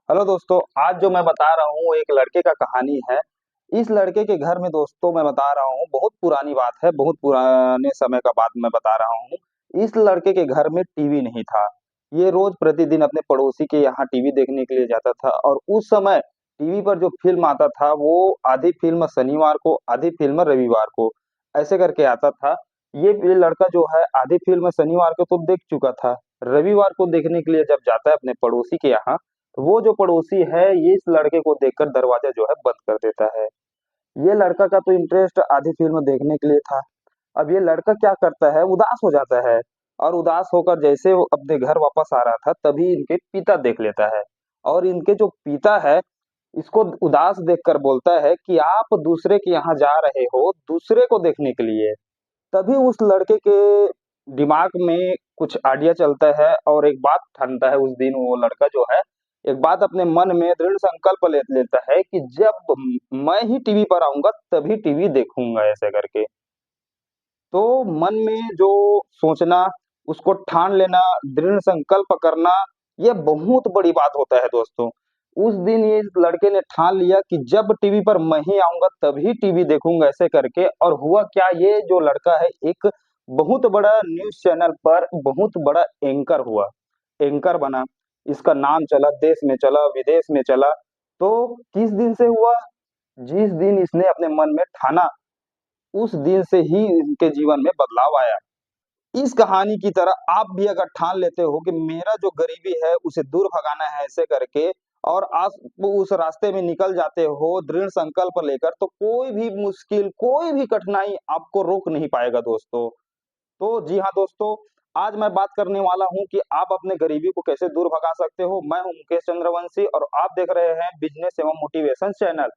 Hello दोस्तों, आज जो मैं बता रहा हूँ वो एक लड़के का कहानी है। इस लड़के के घर में दोस्तों मैं बता रहा हूँ, बहुत पुरानी बात है, बहुत पुराने समय का बात मैं बता रहा हूँ। इस लड़के के घर में टीवी नहीं था। ये रोज प्रतिदिन अपने पड़ोसी के यहाँ टीवी देखने के लिए जाता था और उस समय टीवी पर जो फिल्म आता था वो आधी फिल्म शनिवार को, आधी फिल्म रविवार को, ऐसे करके आता था। ये लड़का जो है आधी फिल्म शनिवार को तो देख चुका था। रविवार को देखने के लिए जब जाता है अपने पड़ोसी के यहाँ, तो वो जो पड़ोसी है ये इस लड़के को देखकर दरवाजा जो है बंद कर देता है। ये लड़का का तो इंटरेस्ट आधी फिल्म देखने के लिए था। अब ये लड़का क्या करता है, उदास हो जाता है और उदास होकर जैसे वो अपने घर वापस आ रहा था तभी इनके पिता देख लेता है। और इनके जो पिता है इसको उदास देखकर बोलता है कि आप दूसरे के यहाँ जा रहे हो दूसरे को देखने के लिए। तभी उस लड़के के दिमाग में कुछ आइडिया चलता है और एक बात ठानता है। उस दिन वो लड़का जो है एक बात अपने मन में दृढ़ संकल्प ले लेता है कि जब मैं ही टीवी पर आऊंगा तभी टीवी देखूंगा, ऐसे करके। तो मन में जो सोचना, उसको ठान लेना, दृढ़ संकल्प करना, ये बहुत बड़ी बात होता है दोस्तों। उस दिन ये इस लड़के ने ठान लिया कि जब टीवी पर मैं ही आऊंगा तभी टीवी देखूंगा, ऐसे करके। और हुआ क्या, ये जो लड़का है एक बहुत बड़ा न्यूज चैनल पर बहुत बड़ा एंकर हुआ, एंकर बना। इसका नाम चला, देश में चला, विदेश में चला। तो किस दिन से हुआ, जिस दिन इसने अपने मन में ठाना उस दिन से ही इनके जीवन में बदलाव आया। इस कहानी की तरह आप भी अगर ठान लेते हो कि मेरा जो गरीबी है उसे दूर भगाना है, ऐसे करके, और आप उस रास्ते में निकल जाते हो दृढ़ संकल्प लेकर, तो कोई भी मुश्किल, कोई भी कठिनाई आपको रोक नहीं पाएगा दोस्तों। तो जी हाँ दोस्तों, आज मैं बात करने वाला हूँ कि आप अपने गरीबी को कैसे दूर भगा सकते हो। मैं हूँ मुकेश चंद्रवंशी और आप देख रहे हैं बिजनेस एवं मोटिवेशन चैनल।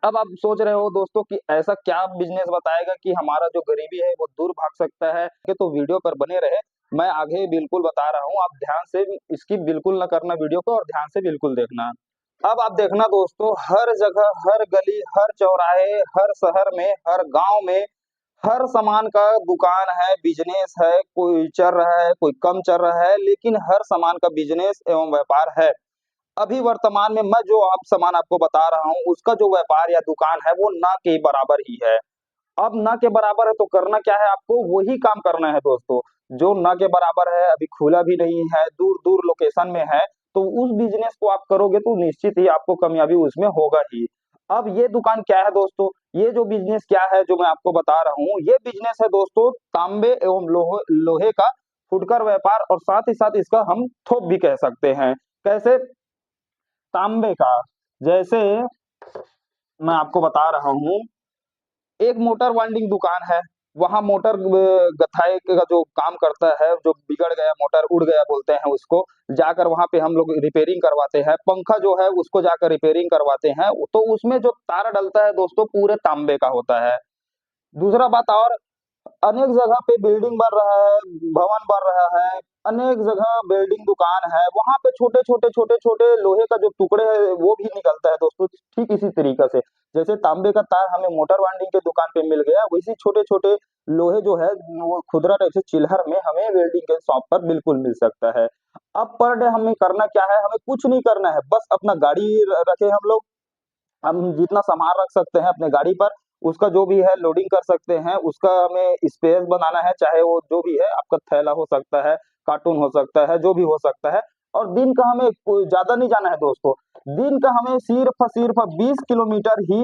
अब आप सोच रहे हो दोस्तों कि ऐसा क्या बिजनेस बताएगा कि हमारा जो गरीबी है वो दूर भाग सकता है, कि तो वीडियो पर बने रहे। मैं आगे बिल्कुल बता रहा हूँ, आप ध्यान से इसकी बिल्कुल ना करना वीडियो को, और ध्यान से बिल्कुल देखना। अब आप देखना दोस्तों, हर जगह, हर गली, हर चौराहे, हर शहर में, हर गांव में, हर सामान का दुकान है, बिजनेस है। कोई चल रहा है, कोई कम चल रहा है, लेकिन हर सामान का बिजनेस एवं व्यापार है। अभी वर्तमान में मैं जो आप सामान आपको बता रहा हूँ उसका जो व्यापार या दुकान है वो ना के बराबर ही है। अब ना के बराबर है तो करना क्या है, आपको वही काम करना है दोस्तों जो ना के बराबर है, अभी खुला भी नहीं है, दूर दूर लोकेशन में है। तो उस बिजनेस को आप करोगे तो निश्चित ही आपको कामयाबी उसमें होगा ही। अब ये दुकान क्या है दोस्तों, ये जो बिजनेस क्या है जो मैं आपको बता रहा हूँ, ये बिजनेस है दोस्तों तांबे एवं लोहे का फुटकर व्यापार, और साथ ही साथ इसका हम थोक भी कह सकते हैं। कैसे, तांबे का, जैसे मैं आपको बता रहा हूँ, एक मोटर वाइंडिंग दुकान है। वहां मोटर गथाई का जो काम करता है, जो बिगड़ गया मोटर, उड़ गया बोलते हैं उसको, जाकर वहां पे हम लोग रिपेयरिंग करवाते हैं। पंखा जो है उसको जाकर रिपेयरिंग करवाते हैं, तो उसमें जो तार डलता है दोस्तों पूरे तांबे का होता है। दूसरा बात और, अनेक जगह पे बिल्डिंग बन रहा है, भवन बन रहा है, अनेक जगह बिल्डिंग दुकान है, वहां पे छोटे छोटे छोटे छोटे लोहे का जो टुकड़े है वो भी निकलता है दोस्तों। ठीक इसी तरीके से जैसे तांबे का तार हमें मोटर वाइंडिंग के दुकान पे मिल गया, वैसे छोटे छोटे लोहे जो है वो खुदरा टाइप से चिल्हर में हमें वेल्डिंग के शॉप पर बिल्कुल मिल सकता है। अब पर डे हमें करना क्या है, हमें कुछ नहीं करना है, बस अपना गाड़ी रखे हम लोग, हम जितना सामान रख सकते हैं अपने गाड़ी पर, उसका जो भी है लोडिंग कर सकते हैं। उसका हमें स्पेस बनाना है, चाहे वो जो भी है, आपका थैला हो सकता है, कार्टून हो सकता है, जो भी हो सकता है। और दिन का हमें कोई ज्यादा नहीं जाना है दोस्तों, दिन का हमें सिर्फ 20 किलोमीटर ही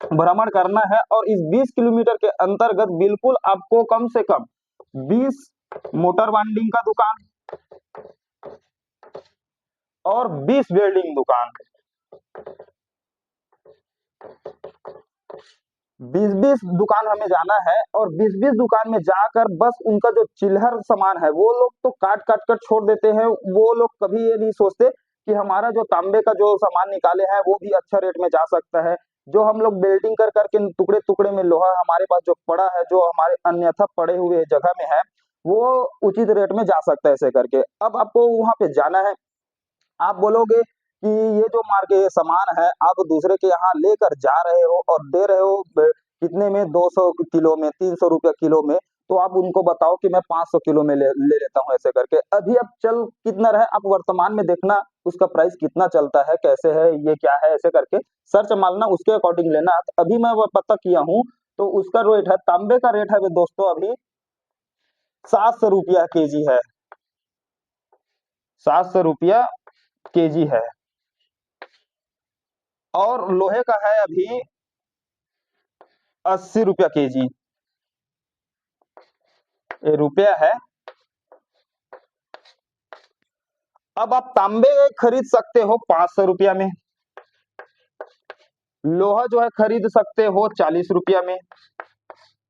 भ्रमण करना है। और इस 20 किलोमीटर के अंतर्गत बिल्कुल आपको कम से कम 20 मोटर वाइंडिंग का दुकान और 20 वेल्डिंग दुकान, 20-20 दुकान हमें जाना है। और 20-20 दुकान में जाकर बस उनका जो चिल्हर सामान है वो लोग तो काट काट कर छोड़ देते हैं। वो लोग कभी ये नहीं सोचते कि हमारा जो तांबे का जो सामान निकाले हैं वो भी अच्छा रेट में जा सकता है। जो हम लोग बिल्डिंग कर करके टुकड़े टुकड़े में लोहा हमारे पास जो पड़ा है, जो हमारे अन्यथा पड़े हुए जगह में है, वो उचित रेट में जा सकता है, ऐसे करके। अब आपको वहां पे जाना है, आप बोलोगे कि ये जो मार्केट सामान है आप दूसरे के यहाँ लेकर जा रहे हो और दे रहे हो कितने में, 200 किलो में, 300 रुपया किलो में। तो आप उनको बताओ कि मैं 500 किलो में ले लेता हूँ ऐसे करके। अभी अब चल कितना रहे आप वर्तमान में देखना, उसका प्राइस कितना चलता है, कैसे है, ये क्या है, ऐसे करके सर्च मारना, उसके अकॉर्डिंग लेना। तो अभी मैं वो पता किया हूँ, तो उसका रेट है, तांबे का रेट है दोस्तों अभी 700 रुपया केजी है, 700 रुपया केजी है। और लोहे का है अभी 80 रुपया केजी, ये रुपया है। अब आप तांबे खरीद सकते हो 500 रुपया में, लोहा जो है खरीद सकते हो 40 रुपया में।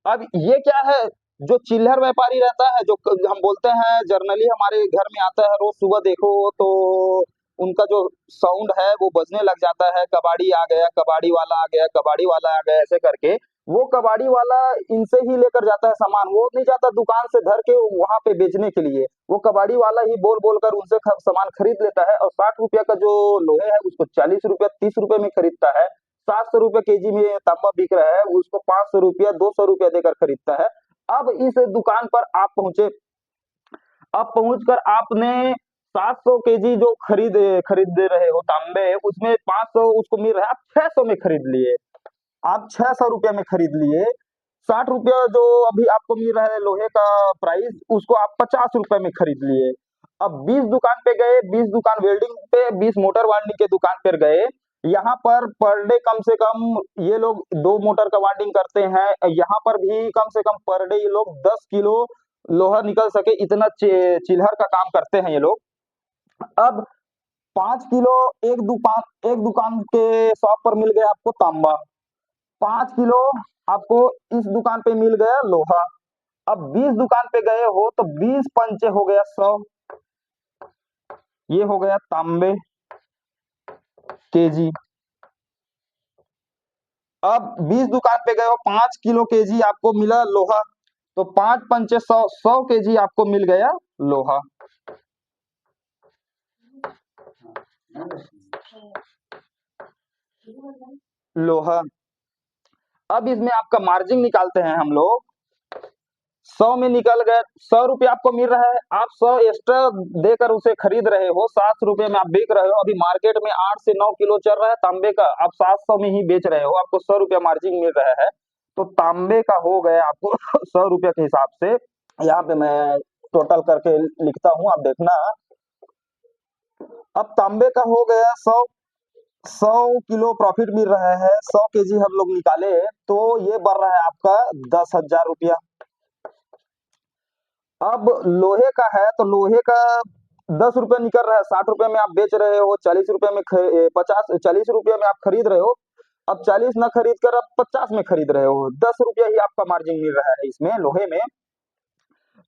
अब ये क्या है, जो चिल्लर व्यापारी रहता है, जो हम बोलते हैं जर्नली हमारे घर में आता है, रोज सुबह देखो तो उनका जो साउंड है वो बजने लग जाता है, कबाड़ी आ गया, कबाड़ी वाला आ गया, कबाड़ी वाला आ गया, ऐसे करके वो कबाड़ी वाला इनसे ही लेकर जाता है सामान, वो नहीं जाता दुकान से धर के वहां पे बेचने के लिए, वो कबाड़ी वाला ही बोल बोल कर उनसे सामान खरीद लेता है, और 60 रुपया का जो लोहे है उसको 40 रुपया 30 रुपए में खरीदता है। 700 रुपये केजी में तांबा बिक रहा है, उसको 500 रुपया 200 रुपया देकर खरीदता है। अब इस दुकान पर आप पहुंचे, अब पहुंचकर आपने 700 केजी जो खरीद रहे हो तांबे, उसमें 500 उसको मिल रहा है, आप 600 में खरीद लिए, आप 600 रुपया में खरीद लिए। 60 रुपया जो अभी आपको मिल रहा है लोहे का प्राइस, उसको आप 50 रुपए में खरीद लिए। अब 20 दुकान पे गए, 20 दुकान वेल्डिंग पे, 20 मोटर वार्निंग के दुकान पर गए, यहाँ पर डे कम से कम ये लोग 2 मोटर का वार्निंग करते हैं, यहाँ पर भी कम से कम पर डे ये लोग 10 किलो लोहा निकल सके इतना चिल्हर का काम करते हैं ये लोग। अब 5 किलो एक दुकान के शॉप पर मिल गया आपको तांबा, 5 किलो आपको इस दुकान पे मिल गया लोहा। अब 20 दुकान पे गए हो तो 20 पंचे हो गया 100, ये हो गया तांबे केजी। अब 20 दुकान पे गए हो, 5 किलो केजी आपको मिला लोहा, तो 5 पंचे 100, 100 केजी आपको मिल गया लोहा। लोहा अब इसमें आपका मार्जिन निकालते हैं हम लोग, 100 में निकल गए, 100 रुपया आपको मिल रहा है, आप 100 एक्स्ट्रा देकर उसे खरीद रहे हो, 700 रुपये में आप बेच रहे हो। अभी मार्केट में 8 से 9 किलो चल रहा है तांबे का, आप 700 में ही बेच रहे हो, आपको 100 रुपया मार्जिन मिल रहा है, तो तांबे का हो गया आपको 100 रुपया के हिसाब से। यहाँ पे मैं टोटल करके लिखता हूँ, आप देखना। अब तांबे का हो गया 100 किलो प्रॉफिट मिल रहा है, 100 केजी हम लोग निकाले, तो ये बढ़ रहा है आपका 10,000 रुपया। अब लोहे का है, तो लोहे का 10 रुपये निकल रहा है, 60 रुपये में आप बेच रहे हो, 40 रुपये में 40 रुपये में आप खरीद रहे हो। अब 40 ना खरीद कर अब 50 में खरीद रहे हो, 10 रुपया ही आपका मार्जिन मिल रहा है इसमें लोहे में।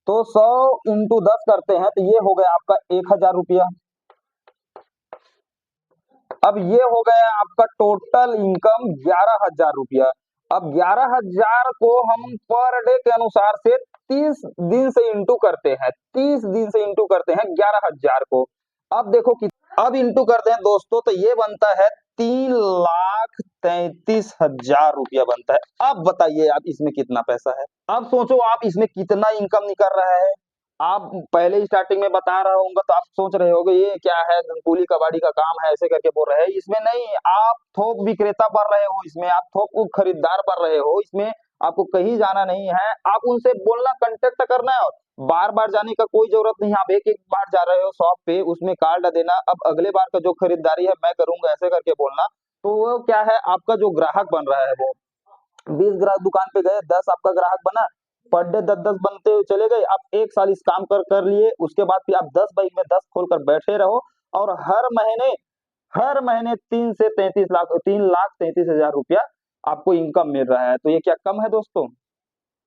तो 100 इंटू 10 करते हैं, तो ये हो गया आपका 1,000 रुपया। अब ये हो गया आपका टोटल इनकम 11,000 रुपया। अब 11,000 को हम पर डे के अनुसार से 30 दिन से इंटू करते हैं, 30 दिन से इंटू करते हैं 11,000 को। अब देखो कि अब इंटू करते हैं दोस्तों, तो ये बनता है 3,33,000 रुपया बनता है। अब बताइए आप इसमें कितना पैसा है, अब सोचो आप इसमें कितना इनकम निकल रहा है। आप पहले ही स्टार्टिंग में बता रहा होगा तो आप सोच रहे होगे ये क्या है, कुली कबाड़ी का काम है ऐसे करके बोल रहे हैं, इसमें नहीं, आप थोक विक्रेता बन रहे हो, इसमें आप थोक खरीदार बन रहे हो, इसमें आपको कहीं जाना नहीं है, आप उनसे बोलना, कांटेक्ट करना है, और बार बार जाने का कोई जरूरत नहीं, आप एक एक बार जा रहे हो शॉप पे, उसमें कार्ड देना, अब अगले बार का जो खरीदारी है मैं करूंगा ऐसे करके बोलना। तो वो क्या है, आपका जो ग्राहक बन रहा है वो 20 ग्राहक दुकान पे गए, 10 आपका ग्राहक बना, पर डे 10-10 बनते हुए चले गए, आप 1 साल इस काम कर लिए, उसके बाद फिर आप 10 बाइक में 10 खोलकर बैठे रहो, और हर महीने 3 लाख 33 हजार रुपया आपको इनकम मिल रहा है। तो ये क्या कम है दोस्तों?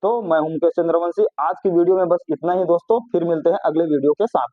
तो मैं हूं मुकेश चंद्रवंशी, आज की वीडियो में बस इतना ही दोस्तों, फिर मिलते हैं अगले वीडियो के साथ।